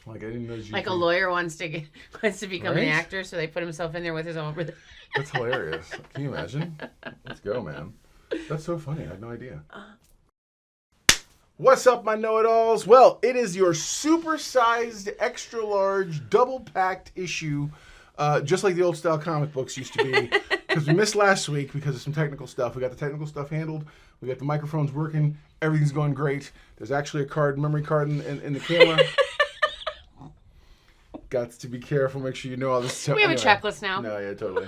Like I didn't know. Like a lawyer wants to become an actor, so they put himself in there with his own. That's hilarious. Can you imagine? Let's go, man. That's so funny. I had no idea. What's up, my know-it-alls? Well, it is your super-sized, extra-large, double-packed issue, just like the old-style comic books used to be, because we missed last week because of some technical stuff. We got the technical stuff handled. We got the microphones working. Everything's going great. There's actually a memory card in the camera. Got to be careful. Make sure you know all this stuff. We have a checklist now. No, yeah, totally.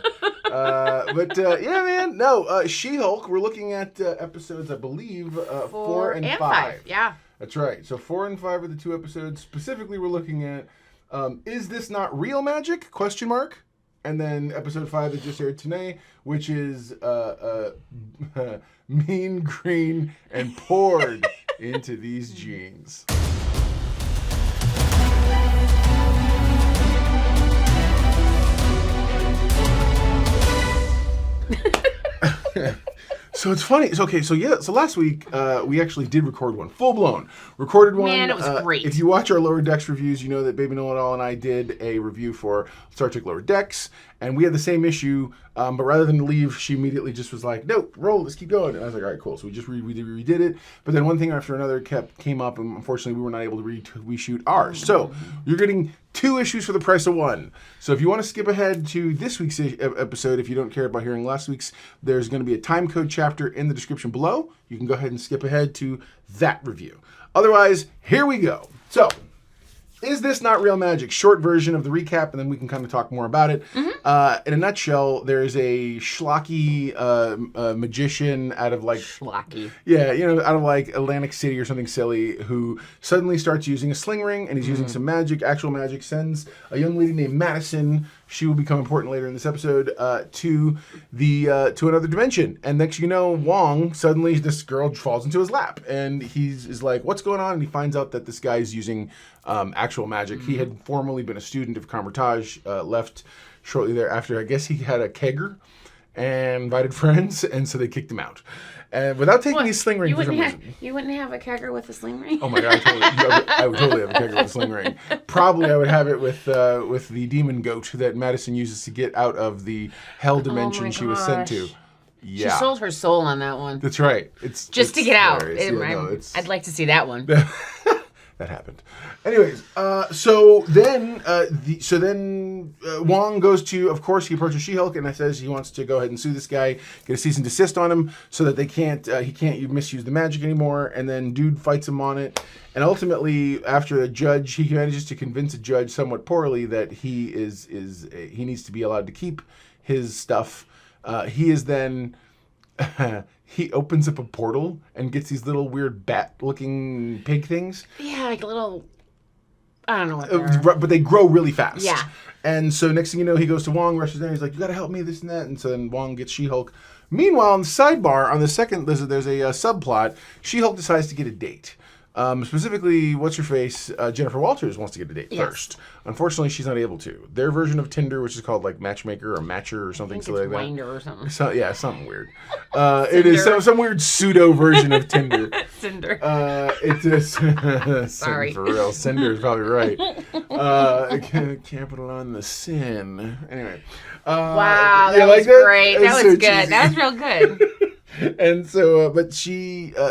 Yeah, man. No, She-Hulk. We're looking at episodes, I believe, 4 and 5. Yeah. That's right. So 4 and 5 are the 2 episodes. Specifically, we're looking at Is This Not Real Magic? ? And then episode 5 that just aired today, which is Mean Green and Poured into These Jeans. So it's funny. So last week we actually did record one, full blown recorded one. Man, it was great. If you watch our Lower Decks reviews, you know that Baby Know-It-All and I did a review for Star Trek Lower Decks, and we had the same issue. But rather than leave, she immediately just was like, "Nope, roll. Let's keep going." And I was like, "All right, cool." So we just redid it. But then one thing after another came up, and unfortunately, we were not able to reshoot ours. So you're getting 2 issues for the price of 1. So if you want to skip ahead to this week's episode, if you don't care about hearing last week's, there's going to be a time code chapter in the description below. You can go ahead and skip ahead to that review. Otherwise, here we go. So, Is This Not Real Magic? Short version of the recap, and then we can kind of talk more about it. In a nutshell, there's a schlocky magician out of like... Schlocky. Yeah, out of like Atlantic City or something silly, who suddenly starts using a sling ring, and he's using some magic, actual magic, sends a young lady named Madison, she will become important later in this episode, to another dimension. And next you know, Wong, suddenly this girl falls into his lap, and he's like, what's going on? And he finds out that this guy is using actual magic. He had formerly been a student of Kamar-Taj, left shortly thereafter. I guess he had a kegger and invited friends, and so they kicked him out. And without taking his sling ring for some reason. You wouldn't have a kegger with a sling ring? Oh my god, I would totally have a kegger with a sling ring. Probably I would have it with the demon goat that Madison uses to get out of the hell dimension she was sent to. Yeah. She sold her soul on that one. That's right. It's to get out. I'd like to see that one. That happened. Anyways, so then Wong goes to, of course, he approaches She-Hulk and says he wants to go ahead and sue this guy, get a cease and desist on him, so that he can't misuse the magic anymore. And then dude fights him on it, and ultimately, after he manages to convince a judge somewhat poorly that he needs to be allowed to keep his stuff. He is then. He opens up a portal and gets these little weird bat-looking pig things. Yeah, like little... I don't know what they are. But they grow really fast. Yeah. And so next thing you know, he goes to Wong, rushes in, he's like, you gotta help me, this and that. And so then Wong gets She-Hulk. Meanwhile, on the sidebar, on the second, there's a subplot. She-Hulk decides to get a date. Specifically, what's-her-face, Jennifer Walters wants to get a date first. Unfortunately, she's not able to. Their version of Tinder, which is called like Matchmaker or Matcher or something like that. Winder or something. Something weird. It is some weird pseudo version of Tinder. Cinder. Sorry. For real. Cinder is probably right. Capital on the sin. Anyway. Wow, that was great. That was good. Cheesy. That was real good. And so,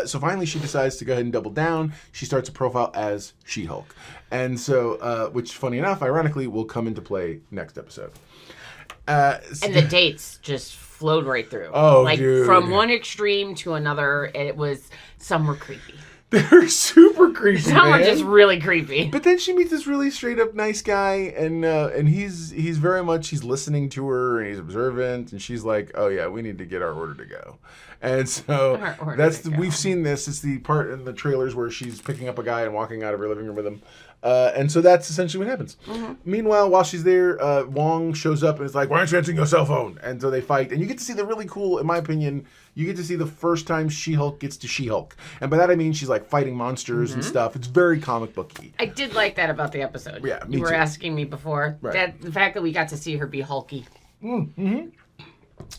so finally she decides to go ahead and double down. She starts a profile as She-Hulk. And so, which, funny enough, ironically, will come into play next episode. And the dates just flowed right through. Oh, dude. From one extreme to another, some were creepy. They're super creepy, Some were just really creepy. But then she meets this really straight up nice guy, and he's very much, he's listening to her, and he's observant, and she's like, oh yeah, we need to get our order to go. And so we've seen this. It's the part in the trailers where she's picking up a guy and walking out of her living room with him. And so that's essentially what happens. Mm-hmm. Meanwhile, while she's there, Wong shows up and is like, why aren't you answering your cell phone? And so they fight. And you get to see the really cool, in my opinion, you get to see the first time She-Hulk gets to She-Hulk. And by that I mean she's like fighting monsters and stuff. It's very comic booky. I did like that about the episode. Yeah, me You were too. asking me before. Right. The fact that we got to see her be hulky. Mm-hmm.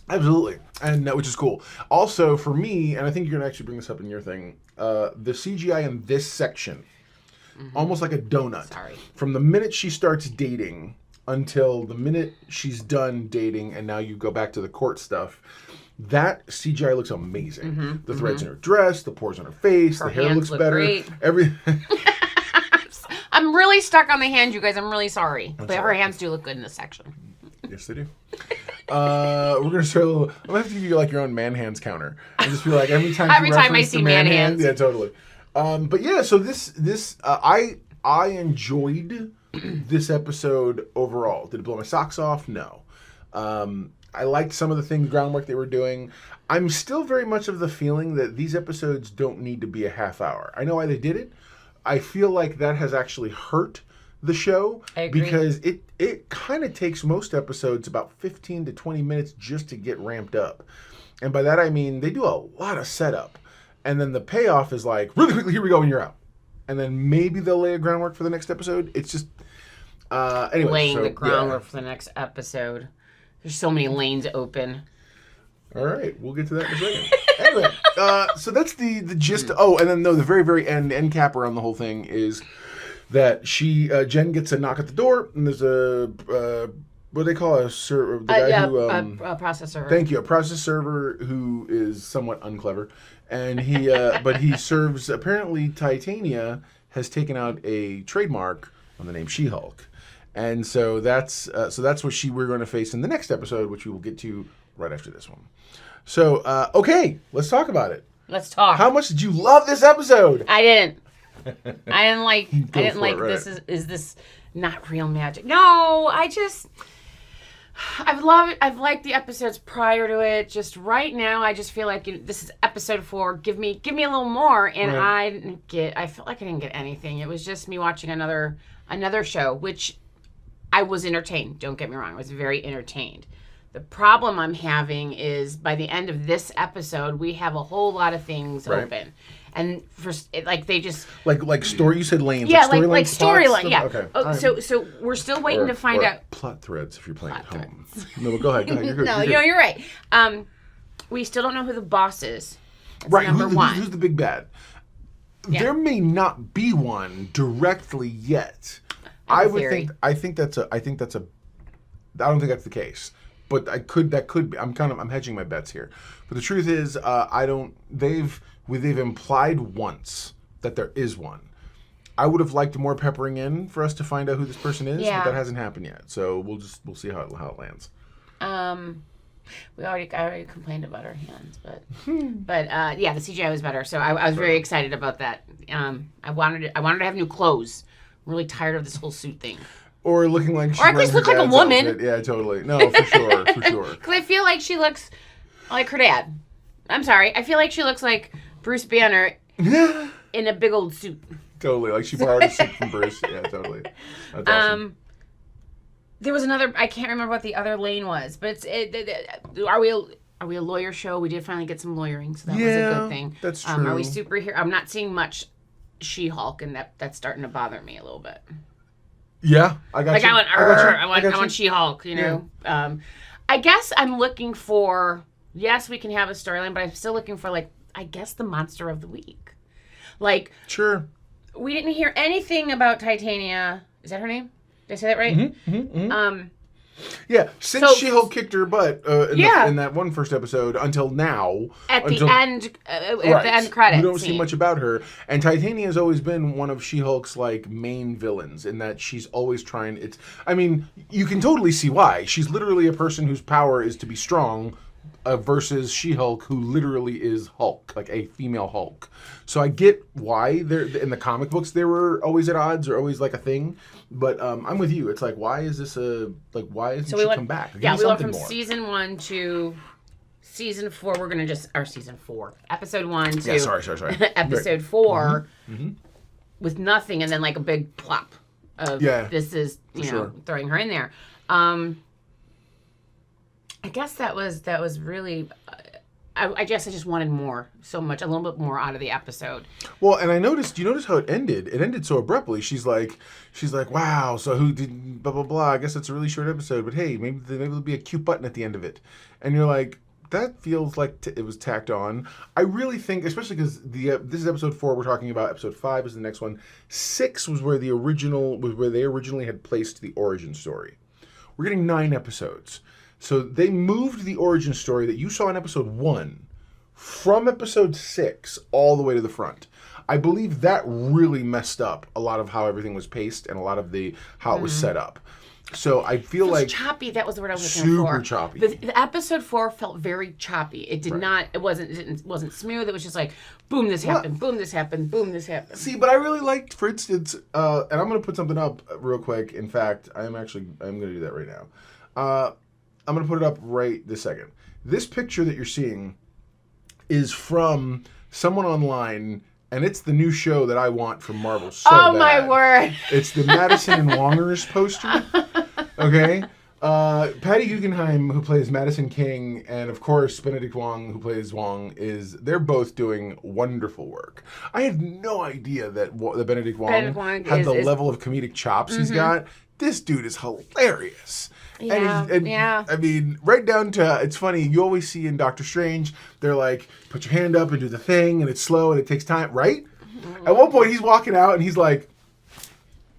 Absolutely. And which is cool. Also, for me, and I think you're going to actually bring this up in your thing, the CGI in this section almost like a donut. Sorry. From the minute she starts dating until the minute she's done dating, and now you go back to the court stuff. That CGI looks amazing. The threads in her dress, the pores on her face, the hair looks better. Great. Everything. I'm really stuck on the hand, you guys. I'm really sorry. But all her right. hands do look good in this section. Yes, they do. We're gonna start a little. I'm gonna have to give you like your own man hands counter, and just be like every time Every you time I reference see the man hands. yeah, totally. But yeah, so this I enjoyed this episode overall. Did it blow my socks off? No. I liked some of the groundwork they were doing. I'm still very much of the feeling that these episodes don't need to be a half hour. I know why they did it. I feel like that has actually hurt the show. I agree. Because it kind of takes most episodes about 15 to 20 minutes just to get ramped up. And by that I mean they do a lot of setup. And then the payoff is like, really quickly, here we go, and you're out. And then maybe they'll lay a groundwork for the next episode. It's just... anyway, Laying the groundwork for the next episode. There's so many lanes open. All right, we'll get to that in a second. Anyway, so that's the gist. Oh, and then the very, very end capper on the whole thing is that Jen gets a knock at the door, and there's a what do they call a server? The guy who a process server. Thank you, a process server who is somewhat unclever, and he but he serves. Apparently, Titania has taken out a trademark on the name She-Hulk. And so that's what we're going to face in the next episode, which we will get to right after this one. So, okay, let's talk about it. Let's talk. How much did you love this episode? I didn't like. Right. This is this not real magic? No, I've liked the episodes prior to it. Just right now, I just feel like this is episode 4. Give me a little more, and right. I felt like I didn't get anything. It was just me watching another show, which I was entertained. Don't get me wrong. I was very entertained. The problem I'm having is by the end of this episode, we have a whole lot of things open. And they just... Like story, you said lanes. Yeah, like storyline, yeah. Okay. So we're still waiting to find out... Plot threads if you're playing at home. No, but go ahead. You're good. No, you're right. We still don't know who the boss is. That's right, number one. Who's the big bad? Yeah. There may not be one directly yet. I don't think that's the case. But that could be. I'm hedging my bets here. But the truth is, they've implied once that there is one. I would have liked more peppering in for us to find out who this person is, but that hasn't happened yet. So we'll see how it lands. I already complained about our hands, but yeah, the CGI was better. So I was very excited about that. I wanted to have new clothes. I'm really tired of this whole suit thing. Or looking like she's or at least look like a woman. Outfit. Yeah, totally. No, for sure. Because I feel like she looks like her dad. I'm sorry. I feel like she looks like Bruce Banner in a big old suit. Totally. Like she borrowed a suit from Bruce. Yeah, totally. That's awesome. There was another, I can't remember what the other lane was, but are we a lawyer show? We did finally get some lawyering, so that was a good thing. That's true. Are we superhero? I'm not seeing much She-Hulk, and that's starting to bother me a little bit. Yeah, I got you. I want She-Hulk, you know. I guess I'm looking for, yes, we can have a storyline, but I'm still looking for, I guess the monster of the week. Sure. We didn't hear anything about Titania. Is that her name? Did I say that right? Mm-hmm. Yeah, since She-Hulk kicked her butt in that one first episode until now. At the end credits. We don't see much about her. And Titania has always been one of She-Hulk's main villains in that she's always trying... you can totally see why. She's literally a person whose power is to be strong versus She-Hulk, who literally is Hulk, like a female Hulk. So I get why they're in the comic books they were always at odds or always a thing. But I'm with you. It's why is this why isn't she come back? We went from season 1 to season 4. We're gonna season 4, episode 1 to sorry. episode 4 with nothing, and then a big plop of this is throwing her in there. I guess that was really. I guess I just wanted more, a little bit more out of the episode. Well, and you noticed how it ended? It ended so abruptly. She's like, wow, so who did blah, blah, blah. I guess it's a really short episode, but hey, maybe there'll be a cute button at the end of it. And you're like, that feels like it was tacked on. I really think, especially because this is episode 4 we're talking about. Episode 5 is the next one. 6 was where they originally had placed the origin story. We're getting 9 episodes. So they moved the origin story that you saw in episode 1 from episode 6 all the way to the front. I believe that really messed up a lot of how everything was paced and a lot of how it was set up. So I feel like choppy. That was the word I was looking for. Super choppy. The episode 4 felt very choppy. It did not. It wasn't smooth. It was just like boom, this happened. Boom, this happened. Boom, this happened. See, but I really liked, for instance, and I'm going to put something up real quick. In fact, I'm going to do that right now. I'm going to put it up right this second. This picture that you're seeing is from someone online. And it's the new show that I want from Marvel so bad. Oh, my word. It's the Madison and Wongers poster. Okay? Patty Guggenheim, who plays Madison King, and of course Benedict Wong, who plays Wong, they're both doing wonderful work. I had no idea that Benedict Wong had the level of comedic chops he's got. This dude is hilarious. Yeah, I mean, right down to, it's funny, you always see in Doctor Strange, they're like, put your hand up and do the thing, and it's slow and it takes time, right? Mm-hmm. At one point, he's walking out and he's like,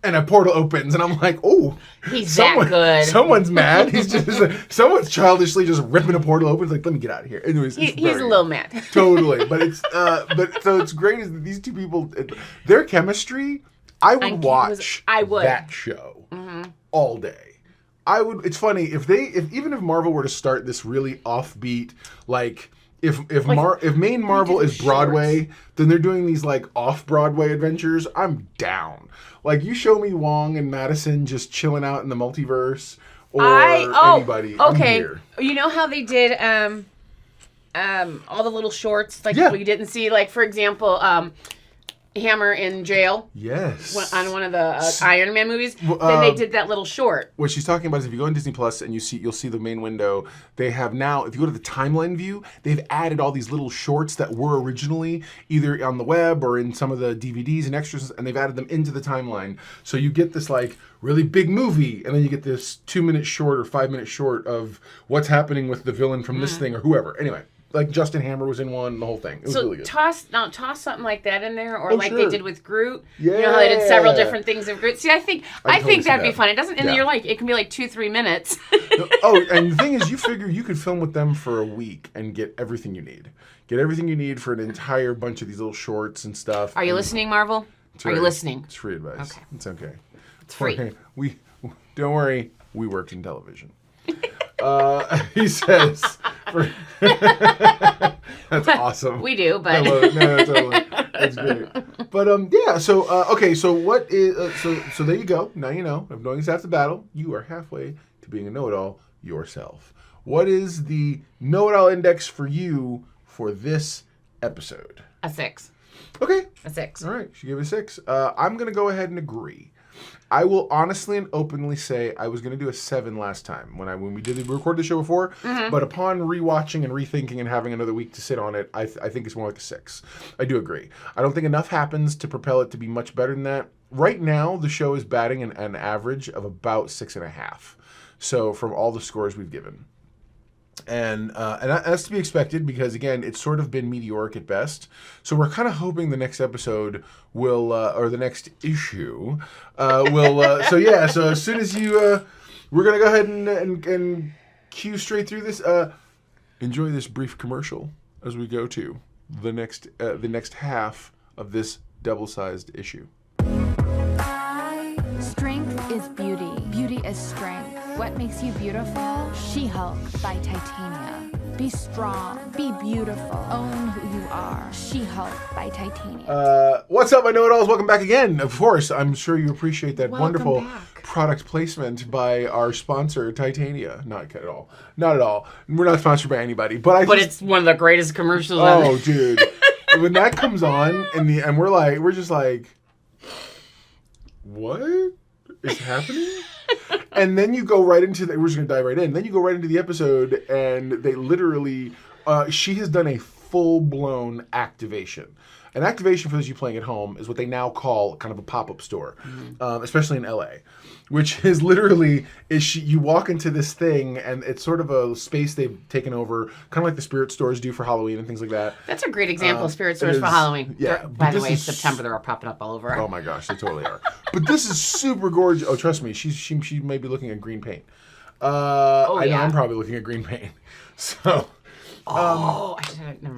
and a portal opens, and I'm like, oh. That good. Someone's mad. He's just, someone's childishly just ripping a portal open. It's like, let me get out of here. Anyways, he's a little mad. Totally. But so it's great is that these two people, their chemistry, I would watch that show all day. It's funny if even if Marvel were to start this really offbeat, like if main Marvel is Broadway, then they're doing these like off Broadway adventures. I'm down. Like you show me Wong and Madison just chilling out in the multiverse, or anybody. Okay, you know how they did all the little shorts like we didn't see, like for example Hammer in jail. Yes. On one of the Iron Man movies. Then they did that little short. What she's talking about is if you go on disneyplus and you'll see the main window, they have now, if you go to the timeline view, they've added all these little shorts that were originally either on the web or in some of the DVDs and extras, and they've added them into the timeline. So you get this like really big movie, and then you get this 2-minute short or 5-minute short of what's happening with the villain from this thing or whoever. Anyway. Like Justin Hammer was in one, the whole thing. It was really good. Toss something like that in there, or they did with Groot. Yeah. You know how they did several different things of Groot. See, I think that'd be fun. It doesn't, and you're like, it can be like 2-3 minutes. And the thing is, you figure you could film with them for a week and get everything you need. Get everything you need for an entire bunch of these little shorts and stuff. Are you listening, Marvel? Are you listening? It's free advice. Okay. It's okay. It's free. We don't worry. We worked in television. He says. That's awesome. We do, but I love it. No, totally. That's great. But yeah. So okay. So what is so there you go. Now you know. If knowing is half the battle, you are halfway to being a know-it-all yourself. What is the know-it-all index for you for this episode? A 6. Okay. A 6. All right. She gave it a 6. I'm gonna go ahead and agree. I will honestly and openly say I was going to do a 7 last time when we recorded the show before, but upon rewatching and rethinking and having another week to sit on it, I think it's more like a 6. I do agree. I don't think enough happens to propel it to be much better than that. Right now, the show is batting an average of about 6.5. So from all the scores we've given. And that's to be expected because, again, it's sort of been meteoric at best. So we're kind of hoping the next episode will, or the next issue will, so as soon as we're going to go ahead and cue straight through this. Enjoy this brief commercial as we go to the next half of this double-sized issue. Strength is beauty. Beauty is strength. What makes you beautiful? She-Hulk by Titania. Be strong. Be beautiful. Own who you are. She-Hulk by Titania. What's up, my know-it-alls? Welcome back again. Of course, I'm sure you appreciate that wonderful product placement by our sponsor, Titania. Not at all. Not at all. We're not sponsored by anybody. But it's one of the greatest commercials ever. Oh, dude. When that comes on, and we're just like, what is happening? And then you go right into we're just going to dive right in. Then you go right into the episode, and they literally, she has done a full-blown activation. An activation, for those of you playing at home, is what they now call kind of a pop-up store, especially in LA, which is literally, you walk into this thing, and it's sort of a space they've taken over, kind of like the spirit stores do for Halloween and things like that. That's a great example of spirit stores for Halloween. Yeah. By the way, in September, they're all popping up all over. Oh my gosh, they totally are. But this is super gorgeous. Oh, trust me, she may be looking at green paint. I know I'm probably looking at green paint. So. I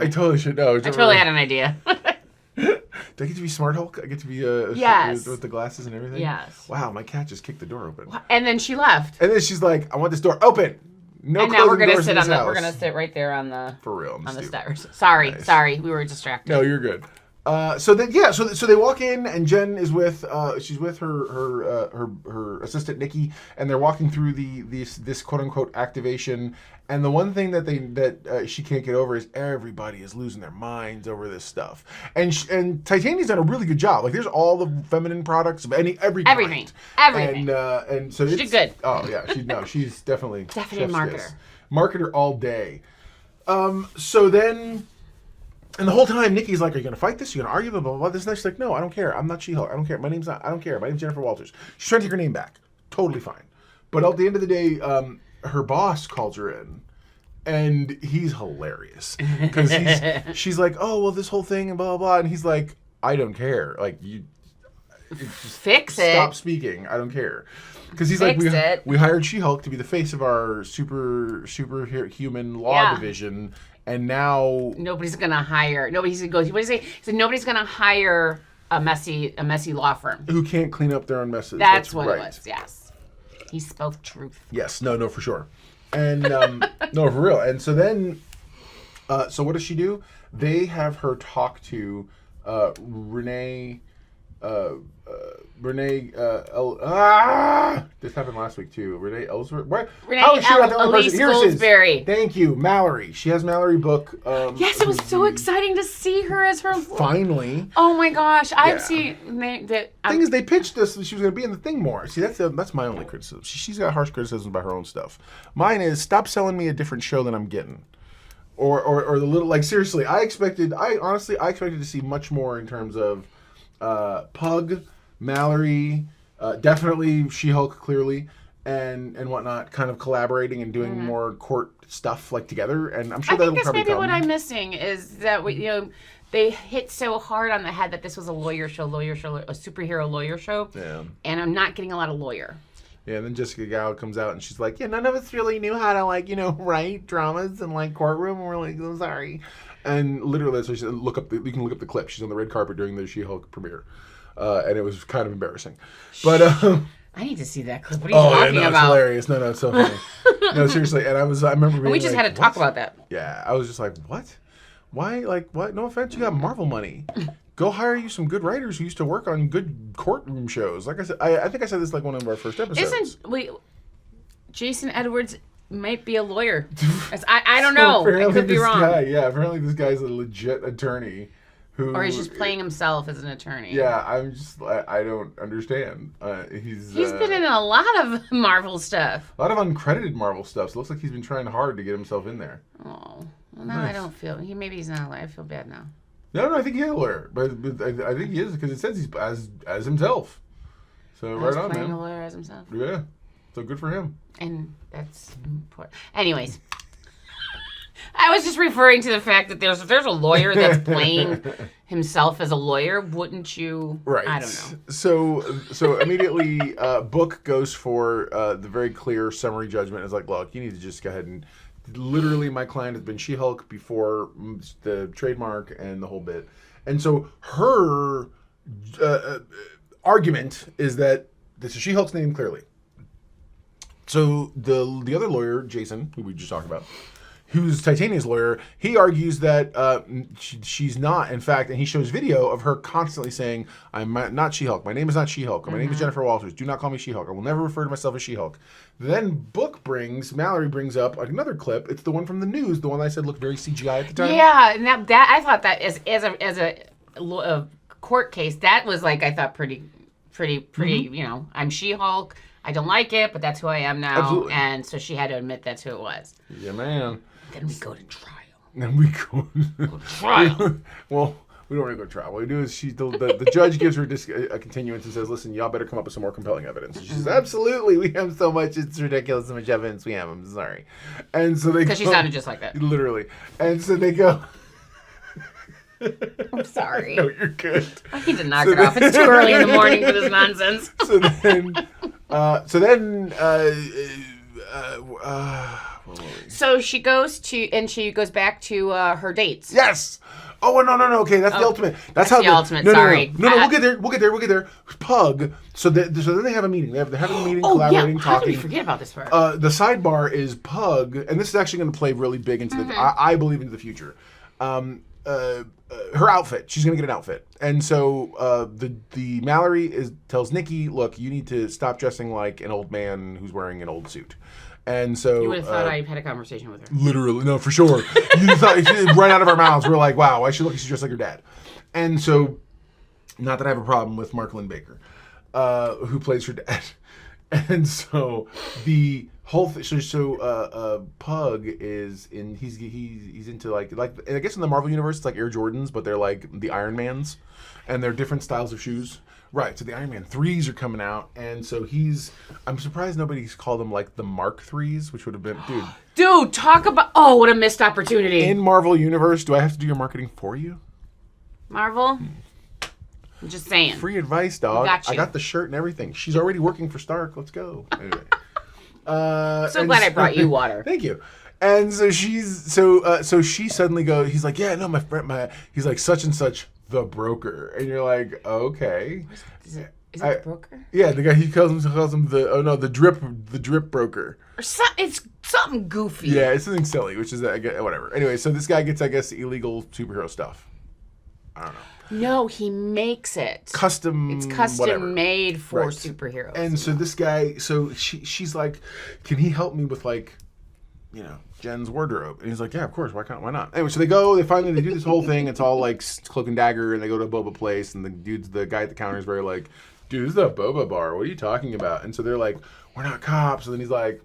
totally should know. I totally had an idea. Do I get to be Smart Hulk? I get to be yes. with the glasses and everything? Yes. Wow, my cat just kicked the door open. And then she left. And then she's like, I want this door open. No and now we're gonna sit on we're gonna sit right there on the for real on the stairs. Sorry, we were distracted. No, you're good. So they walk in, and Jen is with she's with her assistant Nikki, and they're walking through this quote unquote activation. And the one thing that she can't get over is everybody is losing their minds over this stuff. And Titania's done a really good job. Like, there's all the feminine products of every kind. Everything. And so she did good. Oh yeah, she's definitely a marketer. Marketer all day. So then. And the whole time, Nikki's like, are you going to fight this? Are you going to argue? Blah, blah, blah. This and that. She's like, no, I don't care. I'm not She-Hulk. I don't care. I don't care. My name's Jennifer Walters. She's trying to take her name back. Totally fine. But at the end of the day, her boss calls her in. And he's hilarious. Because she's like, oh, well, this whole thing and blah, blah, blah. And he's like, I don't care. Like, you fix it. Stop speaking. I don't care. Because he's like, we hired She-Hulk to be the face of our superhuman law division. And now nobody's gonna hire. Nobody's gonna go. What did he say? He said nobody's gonna hire a messy law firm who can't clean up their own messes. That's what it was. Yes, he spoke truth. Yes. No, for sure. And no, for real. And so then, so what does she do? They have her talk to Renee. This happened last week too. Renee Ellsworth. What? How is she not the only person? Here she is. Thank you, Mallory. She has Mallory book. Yes, it was so exciting to see her as her. Finally. Oh my gosh, I've seen the thing is, they pitched this. She was going to be in the thing more. See, that's my only criticism. She's got harsh criticisms about her own stuff. Mine is, stop selling me a different show than I'm getting. Or the little, like, seriously, I honestly expected to see much more in terms of Pug, Mallory, definitely She-Hulk, clearly, and whatnot, kind of collaborating and doing more court stuff like together. And I'm sure that'll probably come. I think that's maybe what I'm missing is that they hit so hard on the head that this was a lawyer show, a superhero lawyer show. Yeah. And I'm not getting a lot of lawyer. Yeah, and then Jessica Gao comes out and she's like, yeah, none of us really knew how to write dramas and courtroom. And we're like, I'm sorry. And literally, so she said, you can look up the clip. She's on the red carpet during the She-Hulk premiere. And it was kind of embarrassing. But I need to see that clip. What are you talking about? It's hilarious. No, it's so funny. No, seriously. And I remember being we just had to talk about that. Yeah, I was just like, what? Why? What? No offense, you got Marvel money. Go hire you some good writers who used to work on good courtroom shows. Like I said, I think I said this one of our first episodes. Jason Edwards might be a lawyer. I don't know. I could be wrong. Apparently this guy's a legit attorney. Or he's just playing himself as an attorney. Yeah, I don't understand. He's been in a lot of Marvel stuff. A lot of uncredited Marvel stuff. So it looks like he's been trying hard to get himself in there. Oh, well, now nice. I don't feel. Maybe he's not a lawyer. I feel bad now. No, I think he's a lawyer, but I think he is because it says he's as himself. So right on, man. Playing a lawyer as himself. Yeah, so good for him. And that's important. Anyways, I was just referring to the fact that there's a lawyer that's playing himself as a lawyer. Wouldn't you? Right. I don't know. So immediately, Book goes for the very clear summary judgment. It's like, look, you need to just go ahead and. Literally, my client has been She-Hulk before the trademark and the whole bit. And so her argument is that this is She-Hulk's name clearly. So the other lawyer, Jason, who we just talked about, who's Titania's lawyer, he argues that she's not, in fact, and he shows video of her constantly saying, I'm not She-Hulk. My name is not She-Hulk. My name is Jennifer Walters. Do not call me She-Hulk. I will never refer to myself as She-Hulk. Then Mallory brings up another clip. It's the one from the news, the one I said looked very CGI at the time. Yeah, and that I thought that as a court case, that was I thought pretty. I'm She-Hulk. I don't like it, but that's who I am now. Absolutely. And so she had to admit that's who it was. Yeah, man. Then we go to trial. Then we go to trial. Well, We don't want to go travel. What we do is the judge gives her a continuance and says, listen, y'all better come up with some more compelling evidence. And she says, absolutely. We have so much. It's ridiculous how much evidence we have. I'm sorry. And so they Because she sounded just like that. Literally. And so they go. I'm sorry. No, you're good. I need to knock it off. It's too early in the morning for this nonsense. So she goes back to her dates. Yes. Oh no. Okay, that's the ultimate. That's how the ultimate. No, sorry. No. We'll get there. Pug. So then they have a meeting. They're having a meeting, collaborating, yeah. talking. How did we forget about this part? The sidebar is Pug, and this is actually going to play really big into I believe into the future. Her outfit. She's gonna get an outfit, and so the Mallory tells Nikki, "Look, you need to stop dressing like an old man who's wearing an old suit." And so you would have thought I had a conversation with her. Literally, no, for sure. You thought right out of our mouths. We're like, "Wow, why she look? She's dressed like her dad." And so, not that I have a problem with Marklyn Baker, who plays her dad. And so the whole thing. So Pug is in. He's into like I guess in the Marvel universe it's like Air Jordans, but they're like the Iron Mans, and they're different styles of shoes. Right. So the Iron Man 3s are coming out, and so I'm surprised nobody's called them like the Mark 3s, which would have been Dude, talk about what a missed opportunity. In Marvel universe, do I have to do your marketing for you? Marvel. I'm just saying. Free advice, dog. Got I got the shirt and everything. She's already working for Stark. Let's go. Anyway. So glad I brought you water. Thank you. And so so she suddenly goes. He's like, yeah, no, my friend, he's like such and such the broker, and you're like, okay. Is it the broker? Yeah, the guy he calls him the drip broker. Or it's something goofy. Yeah, it's something silly, which is whatever. Anyway, so this guy gets, I guess, illegal superhero stuff. I don't know. No, he makes it. It's custom made for right. Superheroes. And so this guy, she's like, can he help me with like, Jen's wardrobe? And he's like, yeah, of course. Why not? Anyway, so they do this whole thing. It's all like cloak and dagger, and they go to a boba place, and the guy at the counter is very like, dude, this is a boba bar. What are you talking about? And so they're like, we're not cops. And then he's like,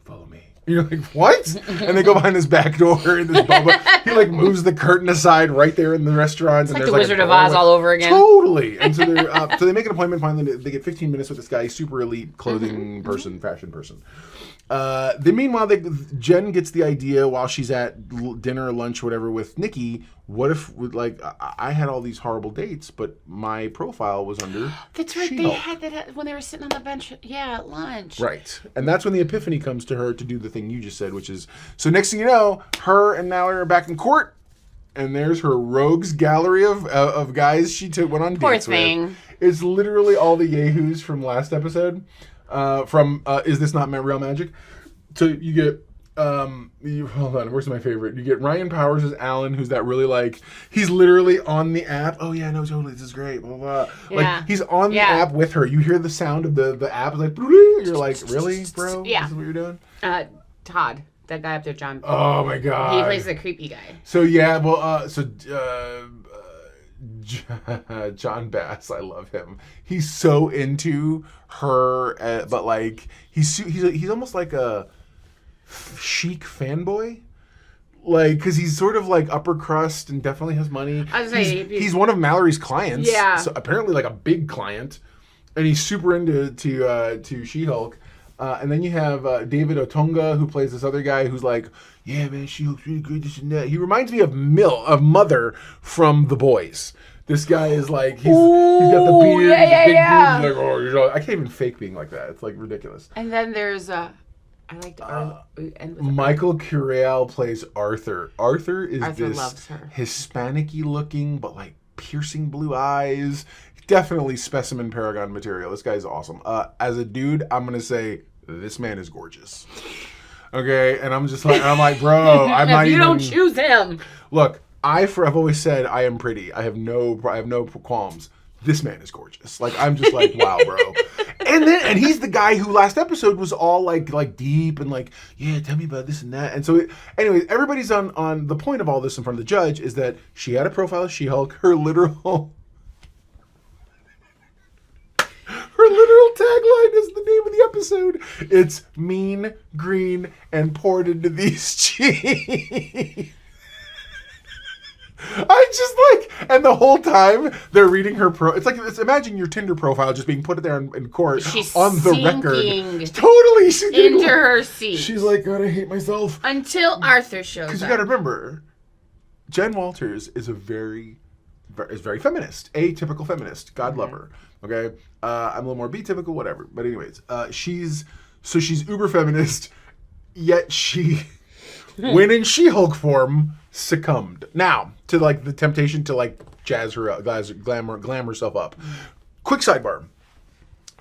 follow me. And you're like, what? And they go behind this back door, and this boba, he like moves the curtain aside right there in the restaurant. It's and like there's the Wizard of Oz all over again. Totally. And so they make an appointment. Finally, they get 15 minutes with this guy, super elite clothing person, fashion person. Meanwhile, Jen gets the idea while she's at dinner or lunch or whatever with Nikki. What if, I had all these horrible dates, but my profile was under That's right. She-Hulk. They had that when they were sitting on the bench. Yeah, at lunch. Right. And that's when the epiphany comes to her to do the thing you just said, which is, so next thing you know, her and Mallory are back in court, and there's her rogues gallery of guys she went on Poor dates thing. with. It's literally all the yahoos from last episode. Is This Not Real Magic? So you get hold on, where's my favorite? You get Ryan Powers as Alan, who's that really he's literally on the app. Oh yeah, no, totally, this is great. Blah blah. Yeah. He's on the app with her. You hear the sound of the app, like you're like, really, bro? Yeah. This is what you're doing? Todd, that guy up there, John. Oh my god. He plays the creepy guy. So yeah, well, John Bass, I love him. He's so into her, but he's almost like a chic fanboy, because he's sort of like upper crust and definitely has money. I was saying, he's one of Mallory's clients. Yeah. So apparently like a big client, and he's super into She-Hulk. And then you have David Otunga, who plays this other guy who's like, yeah, man, She-Hulk's really good, this and that. He reminds me of Mother from The Boys. This guy is like, he's got the beard, big beard. He's like, I can't even fake being like that. It's like ridiculous. And then there's Michael Curiel plays Arthur. Arthur loves this her. Hispanic-y looking, but like piercing blue eyes. Definitely specimen Paragon material. This guy's awesome. As a dude, I'm gonna say this man is gorgeous. Okay, and I'm like, bro, I'm not even. You don't choose him. Look, I've always said I am pretty. I have no qualms. This man is gorgeous. I'm just like, wow, bro. And he's the guy who last episode was all like deep and like, yeah, tell me about this and that. And so, anyways, everybody's on the point of all this in front of the judge is that she had a profile of She-Hulk. Her literal tagline is the name of the episode. It's mean, green, and poured into these cheeks. I just like, and the whole time they're reading her imagine your Tinder profile just being put there in court She's on the sinking record. Totally, she's into her seat. She's like, God, I hate myself. Until Arthur shows up. Because you got to remember, Jen Walters is very feminist, atypical feminist. God love her. Okay, I'm a little more B-typical, whatever. But anyways, she's uber feminist, yet she, when in She-Hulk form, succumbed. Now to like the temptation to like jazz her up, glam herself up. Quick sidebar.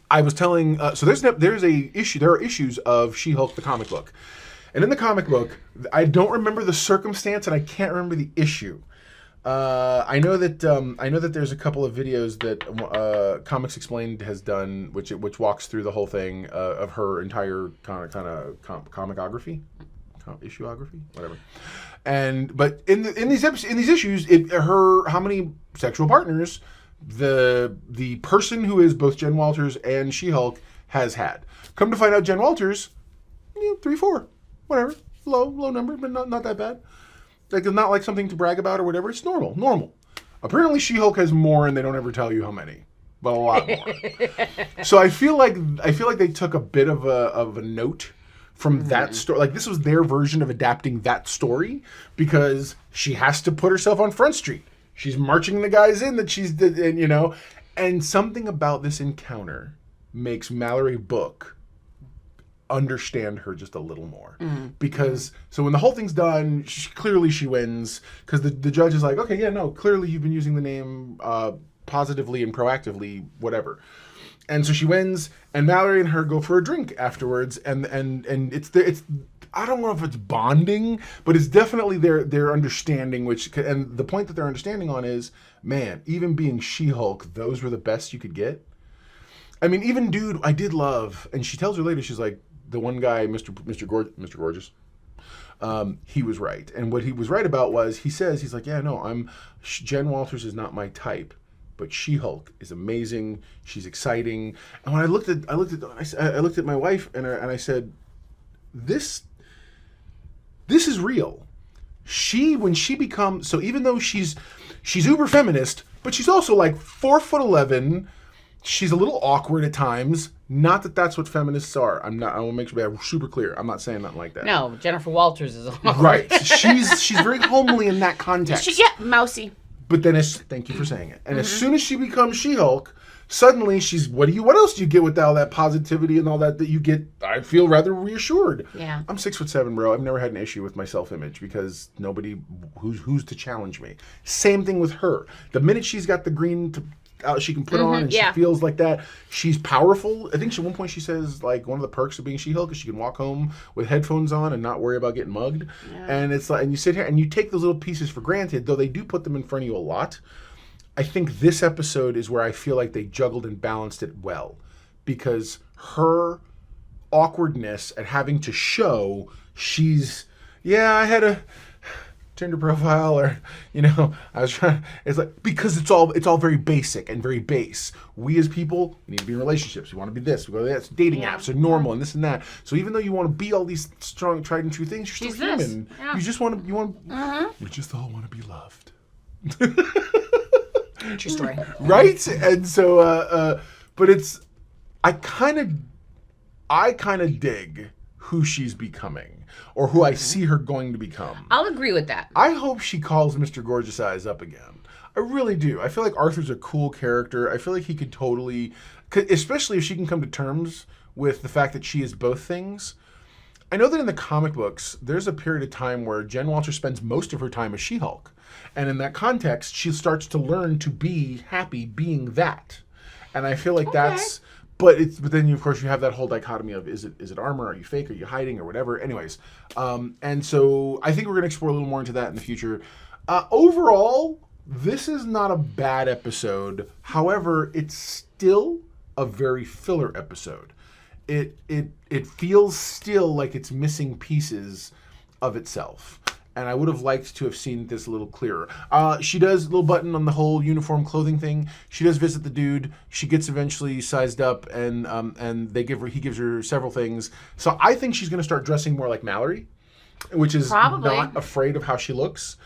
I was telling so there are issues of She-Hulk the comic book, and in the comic book I don't remember the circumstance and I can't remember the issue. I know that there's a couple of videos that Comics Explained has done, which walks through the whole thing of her entire kind of comicography, issueography, whatever. But in these issues, how many sexual partners the person who is both Jen Walters and She-Hulk has had. Come to find out, Jen Walters, 3, 4, whatever, low number, but not that bad. Like, it's not like something to brag about or whatever. It's normal. Apparently, She-Hulk has more, and they don't ever tell you how many, but a lot more. So I feel like they took a bit of a note from that story. Like, this was their version of adapting that story because she has to put herself on Front Street. She's marching the guys in that and something about this encounter makes Mallory Book understand her just a little more. Because so when the whole thing's done, clearly she wins because the judge is like, okay, yeah, no, clearly you've been using the name positively and proactively, whatever. And so she wins, and Mallory and her go for a drink afterwards, and it's I don't know if it's bonding, but it's definitely their understanding, and the point that they're understanding on is, man, even being She-Hulk, those were the best you could get. I mean, even dude, I did love, and she tells her later, she's like, the one guy, Mr. Gorgeous, he was right. And what he was right about was, he's like, yeah, no, Jen Walters is not my type, but She-Hulk is amazing. She's exciting. And when I looked at my wife and I said, this is real. When she becomes, so even though she's uber feminist, but she's also like 4'11". She's a little awkward at times. Not that that's what feminists are. I want to make sure I'm super clear. I'm not saying nothing like that. No, Jennifer Walters is awkward. Right. She's very homely in that context. Mousy. But then thank you for saying it. And as soon as she becomes She-Hulk, suddenly she's what else do you get with all that positivity and all that you get? I feel rather reassured. Yeah. I'm 6'7", bro. I've never had an issue with my self-image because nobody who's to challenge me. Same thing with her. The minute she's got the green she can put on and she feels like that, she's powerful. I think at one point she says like one of the perks of being She-Hulk is she can walk home with headphones on and not worry about getting mugged. Yeah. And it's like, and you sit here and you take those little pieces for granted, though they do put them in front of you a lot. I think this episode is where I feel like they juggled and balanced it well, because her awkwardness at having to show I had a Tinder profile, or I was trying. It's like, because it's all very basic and very base. We as people need to be in relationships. We want to be this. We go, that's dating apps are normal and this and that. So even though you want to be all these strong, tried and true things, you're still human. Yeah. You just want to. We just all want to be loved. True story. Right? And so, but it's, I kind of dig who she's becoming, or who I see her going to become. I'll agree with that. I hope she calls Mr. Gorgeous Eyes up again. I really do. I feel like Arthur's a cool character. I feel like he could totally, especially if she can come to terms with the fact that she is both things. I know that in the comic books, there's a period of time where Jen Walters spends most of her time as She-Hulk. And in that context, she starts to learn to be happy being that. And I feel like that's, but then of course you have that whole dichotomy of is it armor? Are you fake? Are you hiding or whatever? Anyways, and so I think we're going to explore a little more into that in the future. Overall, this is not a bad episode. However, it's still a very filler episode. It feels still like it's missing pieces of itself. And I would have liked to have seen this a little clearer. She does a little button on the whole uniform clothing thing. She does visit the dude. She gets eventually sized up, and he gives her several things. So I think she's going to start dressing more like Mallory, which is not afraid of how she looks.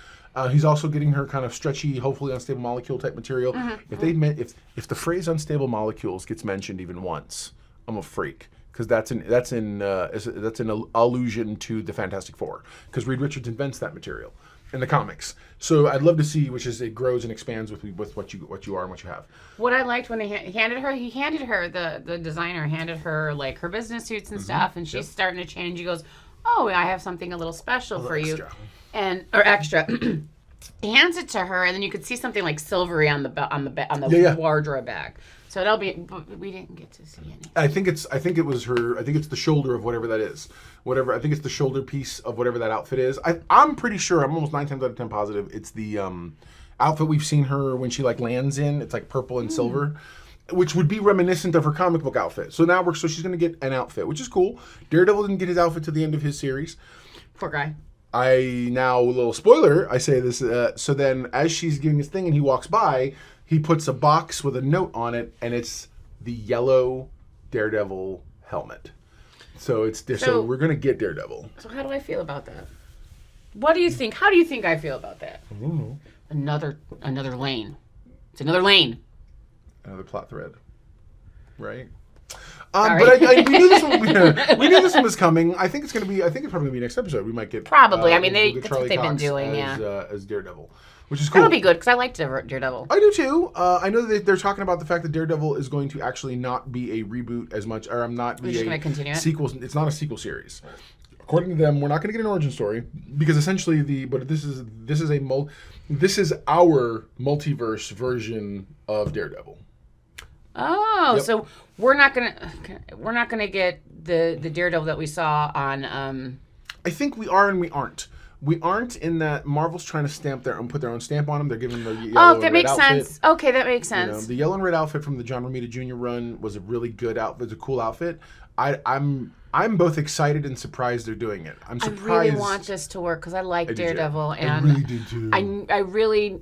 He's also getting her kind of stretchy, hopefully unstable molecule type material. If the phrase unstable molecules gets mentioned even once, I'm a freak. Because that's an allusion to the Fantastic Four. Because Reed Richards invents that material in the comics. So I'd love to see, which is it grows and expands with what you are and what you have. What I liked when he handed her the designer handed her like her business suits and stuff, and she's starting to change. He goes, "Oh, I have something a little special for you," or extra. He hands it to her, and then you could see something like silvery on the wardrobe bag. So it'll be, but we didn't get to see anything. I think it's the shoulder of whatever that is. I think it's the shoulder piece of whatever that outfit is. I'm pretty sure, I'm almost 9 times out of 10 positive, it's the outfit we've seen her when she like lands in. It's like purple and silver, which would be reminiscent of her comic book outfit. So now she's going to get an outfit, which is cool. Daredevil didn't get his outfit to the end of his series. Poor guy. Now a little spoiler, I say this, so then as she's doing this thing and he walks by, he puts a box with a note on it, and it's the yellow Daredevil helmet. So so we're gonna get Daredevil. So how do I feel about that? What do you think? How do you think I feel about that? I don't know. Another lane. It's another lane. Another plot thread, right? But we knew this one. We knew this one was coming. I think it's probably gonna be next episode. We might get probably. I mean, that's Charlie what they've been Cox doing. as Daredevil. Which is cool. That'll be good because I liked Daredevil. I do too. I know that they're talking about the fact that Daredevil is going to actually not be a reboot as much, or not be just going to continue sequel. It's not a sequel series. According to them, we're not going to get an origin story because essentially this is our multiverse version of Daredevil. Oh, yep. So we're not gonna get the Daredevil that we saw on. I think we are and we aren't. We aren't in that Marvel's trying to put their own stamp on them. They're giving the yellow and red outfit. Sense. Okay, that makes sense. The yellow and red outfit from the John Romita Jr. run was a really good outfit. It's a cool outfit. I'm both excited and surprised they're doing it. I'm surprised. I really want this to work because I like Daredevil, and I really did too. I really.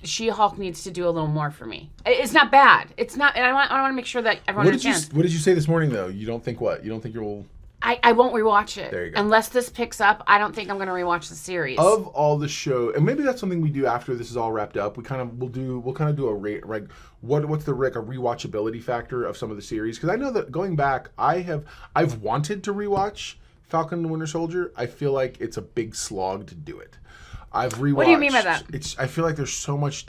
She-Hulk needs to do a little more for me. It's not bad. It's not, and I want to make sure that everyone understands. What did you say this morning though? You don't think what? You don't think you'll? I won't rewatch it. There you go. Unless this picks up, I don't think I'm going to rewatch the series. Of all the show, and maybe that's something we do after this is all wrapped up. We'll kind of do a rate, like what's a rewatchability factor of some of the series? Because I know that going back, I've wanted to rewatch Falcon and the Winter Soldier. I feel like it's a big slog to do it. I've rewatched. What do you mean by that? I feel like there's so much.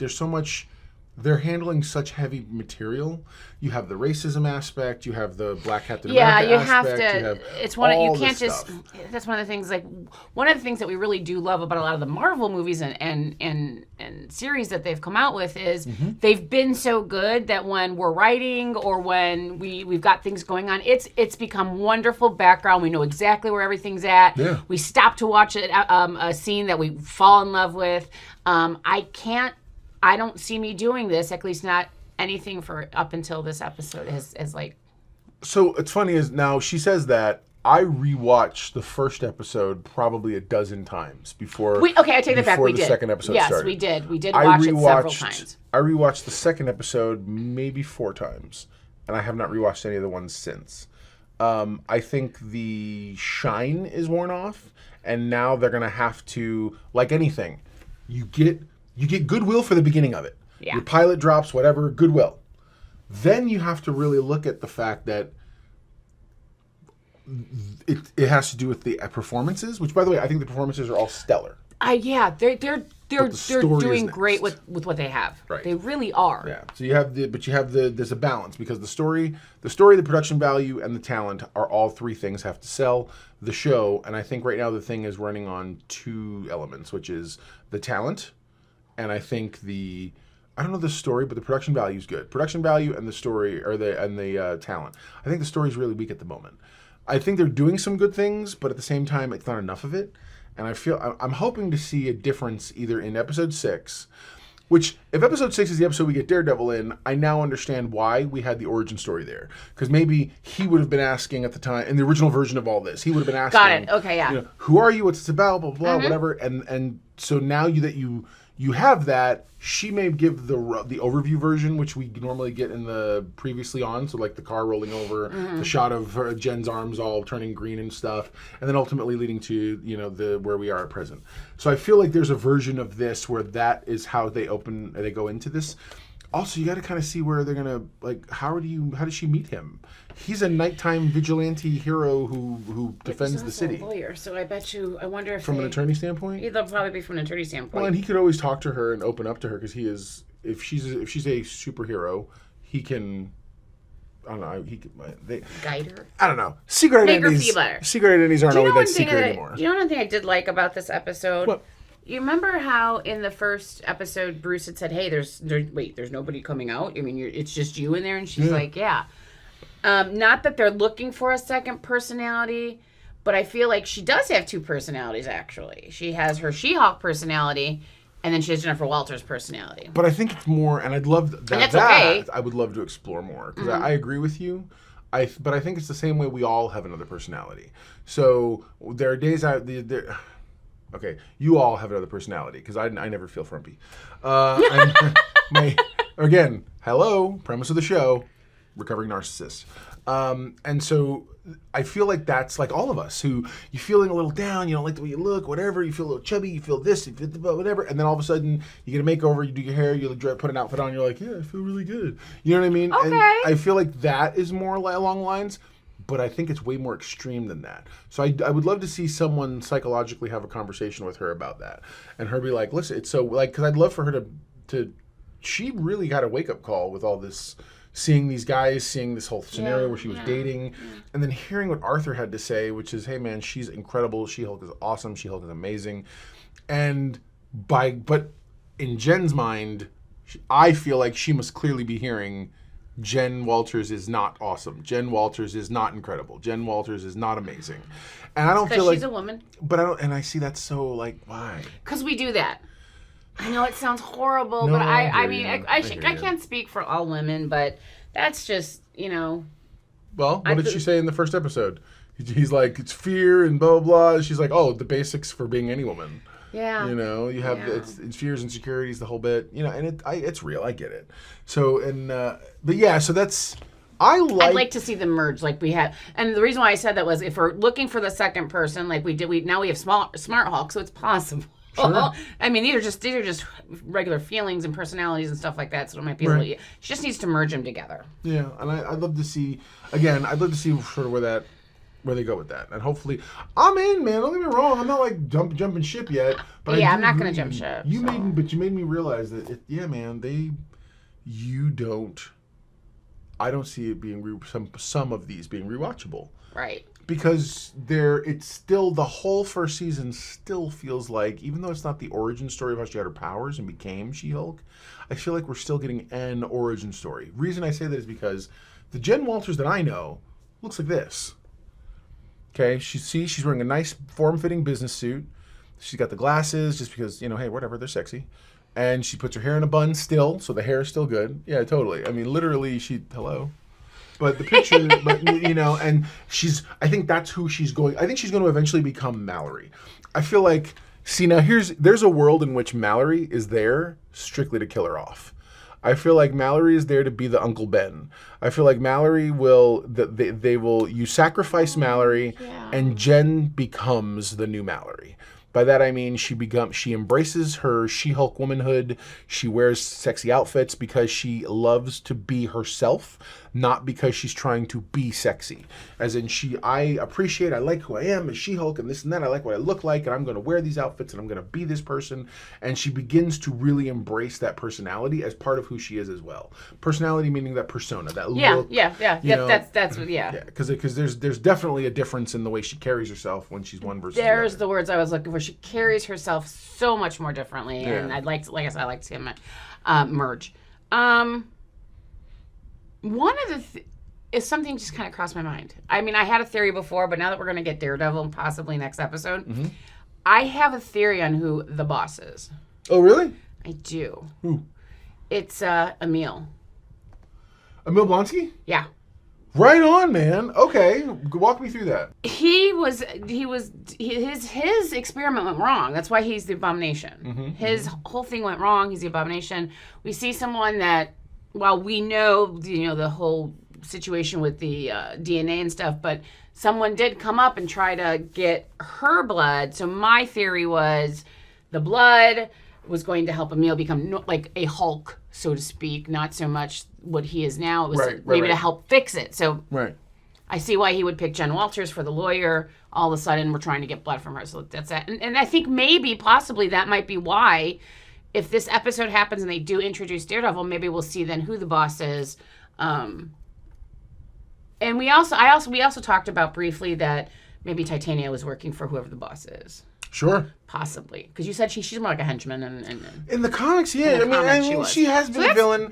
They're handling such heavy material. You have the racism aspect. You have the Black Captain America aspect. That's one of the things. Like one of the things that we really do love about a lot of the Marvel movies and series that they've come out with is they've been so good that when we're writing or when we've got things going on, it's become wonderful background. We know exactly where everything's at. Yeah. We stop to watch a scene that we fall in love with. I don't see me doing this, at least not anything for up until this episode is like. So it's funny is now she says that I rewatched the first episode probably a dozen times before. I take that back. We did. The second episode started. Yes, we did. We did watch it several times. I rewatched the second episode maybe 4 times, and I have not rewatched any of the ones since. I think the shine is worn off, and now they're gonna have to, like anything, you get goodwill for the beginning of it. Yeah. Your pilot drops, whatever, goodwill. Then you have to really look at the fact that it has to do with the performances, which, by the way, I think the performances are all stellar. They're doing great with what they have. Right. They really are. Yeah. So there's a balance because the story, the production value, and the talent are all 3 things have to sell the show. And I think right now the thing is running on 2 elements, which is the talent. And I think I don't know the story, but the production value is good. Production value and the story, or the talent. I think the story is really weak at the moment. I think they're doing some good things, but at the same time, it's not enough of it. And I'm hoping to see a difference either in episode 6, which if episode 6 is the episode we get Daredevil in, I now understand why we had the origin story there. Because maybe he would have been asking at the time, in the original version of all this, he would have been asking. Got it. Okay, yeah. Who are you? What's this about? Blah, blah, blah, whatever. And so now you you have that. She may give the overview version, which we normally get in the previously on, so like the car rolling over, the shot of Jen's arms all turning green and stuff, and then ultimately leading to the where we are at present. So I feel like there's a version of this where that is how they go into this. Also, you got to kind of see where they're gonna how does she meet him? He's a nighttime vigilante hero who defends the city. A lawyer, so I wonder if from an attorney standpoint. They'll probably be from an attorney standpoint. Well, and he could always talk to her and open up to her because he is. If she's a superhero, he can. I don't know. He could guide her. I don't know. Secret Make her identities. feel better. Secret identities aren't always that secret anymore. You know one thing I did like about this episode? What? You remember how in the first episode Bruce had said, "Hey, there's nobody coming out. I mean, it's just you in there," and she's like, "Yeah." Not that they're looking for a second personality, but I feel like she does have two personalities. Actually, she has her She-Hulk personality, and then she has Jennifer Walters' personality. But I think it's more, and I'd love that. And that's okay. I would love to explore more because I agree with you. But I think it's the same way we all have another personality. So there are days okay, you all have another personality because I never feel frumpy. Again, hello, premise of the show, recovering narcissist. And so I feel like that's like all of us who you're feeling a little down, you don't like the way you look, whatever, you feel a little chubby, you feel this, you feel whatever, and then all of a sudden you get a makeover, you do your hair, you put an outfit on, you're like, yeah, I feel really good. You know what I mean? Okay. And I feel like that is more along the lines, but I think it's way more extreme than that. So I would love to see someone psychologically have a conversation with her about that. And her be like, listen, it's so, like, because I'd love for her to she really got a wake-up call with all this, seeing these guys, seeing this whole scenario where she was dating, and then hearing what Arthur had to say, which is, hey, man, she's incredible. She-Hulk is awesome. She-Hulk is amazing. But in Jen's mind, I feel like she must clearly be hearing Jen Walters is not awesome. Jen Walters is not incredible. Jen Walters is not amazing. And I don't feel like she's a woman. But I don't, and I see that so like, why? Because we do that. I know it sounds horrible, No, but I I can't speak for all women, but that's just, Well, what did she say in the first episode? He's like, it's fear and blah, blah, blah. She's like, oh, the basics for being any woman. Yeah. You have it's fears and insecurities, the whole bit. And it's real. I get it. So but yeah, so that's I'd like to see them merge like we had. And the reason why I said that was if we're looking for the second person, like we did, now we have Smart Hulk, so it's possible. Sure. I mean, these are just regular feelings and personalities and stuff like that. So it might be she just needs to merge them together. Yeah, and I'd love to see sort of where they go with that, and hopefully, I'm in, man. Don't get me wrong. I'm not like jumping ship yet. But I'm not gonna jump ship. You made me realize that I don't see it being some of these being rewatchable. Right. Because it's still, the whole first season still feels like, even though it's not the origin story of how she got her powers and became She-Hulk, I feel like we're still getting an origin story. Reason I say that is because the Jen Walters that I know looks like this. Okay, she's wearing a nice form-fitting business suit. She's got the glasses just because, hey, whatever, they're sexy. And she puts her hair in a bun still, so the hair is still good. Yeah, totally. I mean, literally, hello. But the picture, and I think that's who she's going. I think she's going to eventually become Mallory. I feel like, now there's a world in which Mallory is there strictly to kill her off. I feel like Mallory is there to be the Uncle Ben. I feel like Mallory you sacrifice Mallory and Jen becomes the new Mallory. By that I mean she embraces her She-Hulk womanhood. She wears sexy outfits because she loves to be herself, not because she's trying to be sexy. As in I like who I am as She-Hulk and this and that. I like what I look like and I'm going to wear these outfits and I'm going to be this person. And she begins to really embrace that personality as part of who she is as well. Personality meaning that persona, that look. Yeah. That's what. Yeah. Because there's definitely a difference in the way she carries herself when she's one versus the other. There's the words I was looking for. She carries herself so much more differently, and I'd like to see him merge. One of the is something just kind of crossed my mind. I mean, I had a theory before, but now that we're going to get Daredevil possibly next episode, I have a theory on who the boss is. Oh, really? I do. Who? It's Emil. Emil Blonsky? Yeah. Right on, man. Okay, walk me through that. His experiment went wrong. That's why he's the abomination. His whole thing went wrong. He's the abomination. We see someone that, while we know, the whole situation with the DNA and stuff, but someone did come up and try to get her blood. So my theory was the blood was going to help Emil become like a Hulk, so to speak, not so much what he is now. It was maybe to help fix it. So I see why he would pick Jen Walters for the lawyer. All of a sudden, we're trying to get blood from her. So that's that. And I think possibly that might be why, if this episode happens and they do introduce Daredevil, maybe we'll see then who the boss is. And we also talked about briefly that maybe Titania was working for whoever the boss is. Sure. Possibly. Because you said she's more like a henchman. And in the comics, yeah. I mean, she has been a villain.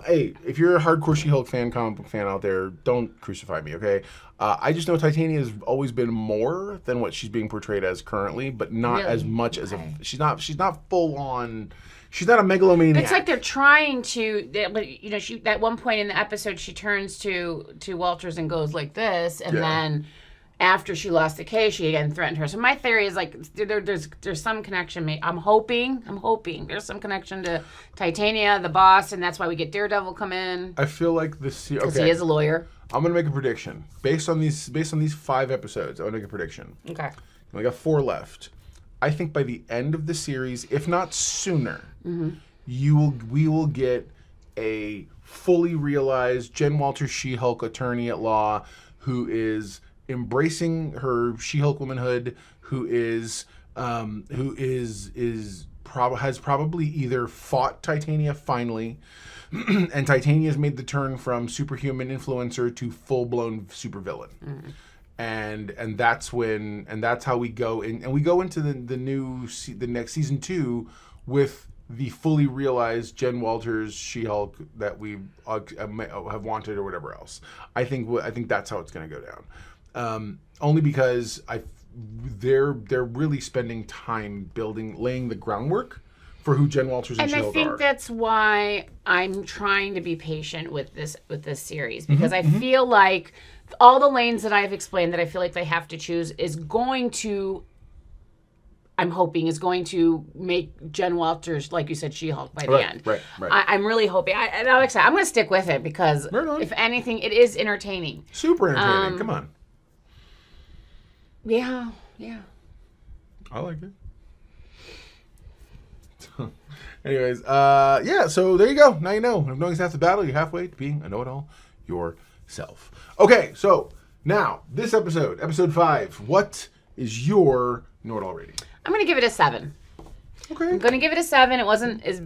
Hey, if you're a hardcore She-Hulk fan, comic book fan out there, don't crucify me, okay? I just know Titania has always been more than what she's being portrayed as currently, but not as much as she's not full on. She's not a megalomaniac. It's like they're trying to, she at one point in the episode she turns to Walters and goes like this, and then after she lost the case, she again threatened her. So my theory is like there's some connection. I'm hoping there's some connection to Titania, the boss, and that's why we get Daredevil come in. I feel like this because he is a lawyer. I'm gonna make a prediction based on these 5 episodes. I'm gonna make a prediction. Okay. We got 4 left. I think by the end of the series, if not sooner, we will get a fully realized Jen Walters She-Hulk attorney at law who is embracing her She-Hulk womanhood, who has probably either fought Titania finally, and Titania's made the turn from superhuman influencer to full-blown supervillain. And that's how we go in, and we go into the next season 2 with the fully realized Jen Walters She-Hulk that we have wanted or whatever else. I think that's how it's going to go down. Only because they're really spending time laying the groundwork for who Jen Walters and She-Hulk are. And I think that's why I'm trying to be patient with this series, because I feel like all the lanes that I've explained that I feel like they have to choose I'm hoping is going to make Jen Walters, like you said, She-Hulk by the end. Right. I'm really hoping. I'm excited. I'm going to stick with it because, if anything, it is entertaining. Super entertaining. Come on. Yeah. I like it. Anyways, so there you go. Now you know. If knowing's half the battle, you're halfway to being a know-it-all yourself. Okay, so now, this episode 5, what is your know-it-all rating? I'm going to give it a 7. Okay. I'm going to give it a 7. It wasn't as,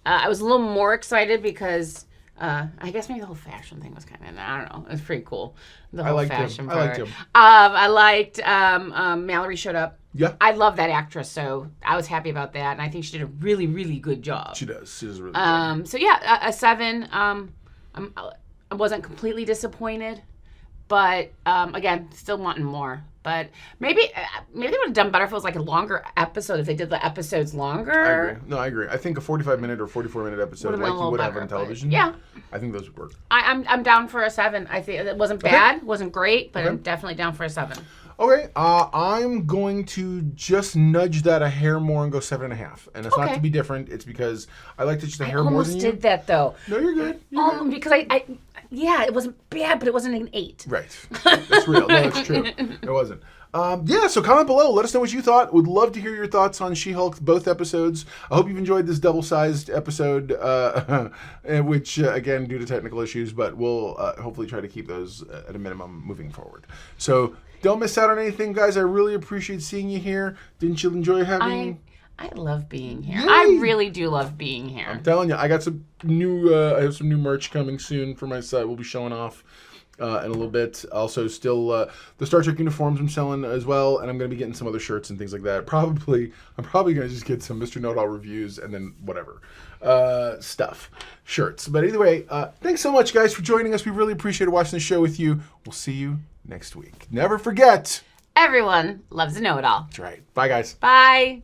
I was a little more excited because I guess maybe the whole fashion thing was kind of, I don't know, it was pretty cool. The whole fashion part. I liked Mallory showed up. Yeah. I love that actress, so I was happy about that, and I think she did a really, really good job. She does. She does really good. So yeah, a 7. I wasn't completely disappointed, but again, still wanting more. But maybe they would have done better if it was like a longer episode, if they did the episodes longer. I agree. I think a 45-minute or 44-minute episode like you would have on television. Yeah. I think those would work. I'm down for a 7. I think it wasn't bad, wasn't great, but I'm definitely down for a 7. Okay, I'm going to just nudge that a hair more and go 7.5. And it's not to be different. It's because I liked it just a hair more than you. I almost did that, though. No, you're good. Because it wasn't bad, but it wasn't an 8. Right. That's real. No, that's true. It wasn't. So comment below. Let us know what you thought. Would love to hear your thoughts on She-Hulk, both episodes. I hope you've enjoyed this double-sized episode, which, again, due to technical issues, but we'll hopefully try to keep those at a minimum moving forward. So don't miss out on anything, guys. I really appreciate seeing you here. Didn't you enjoy having... I love being here. Yay! I really do love being here. I'm telling you, I got some new. I have some new merch coming soon for my site. We'll be showing off in a little bit. Also, still the Star Trek uniforms I'm selling as well, and I'm going to be getting some other shirts and things like that. I'm probably going to just get some Mr. Know-It-All reviews and then whatever shirts. But either way, thanks so much, guys, for joining us. We really appreciate watching the show with you. We'll see you next week. Never forget, everyone loves a know-it-all. That's right. Bye, guys. Bye.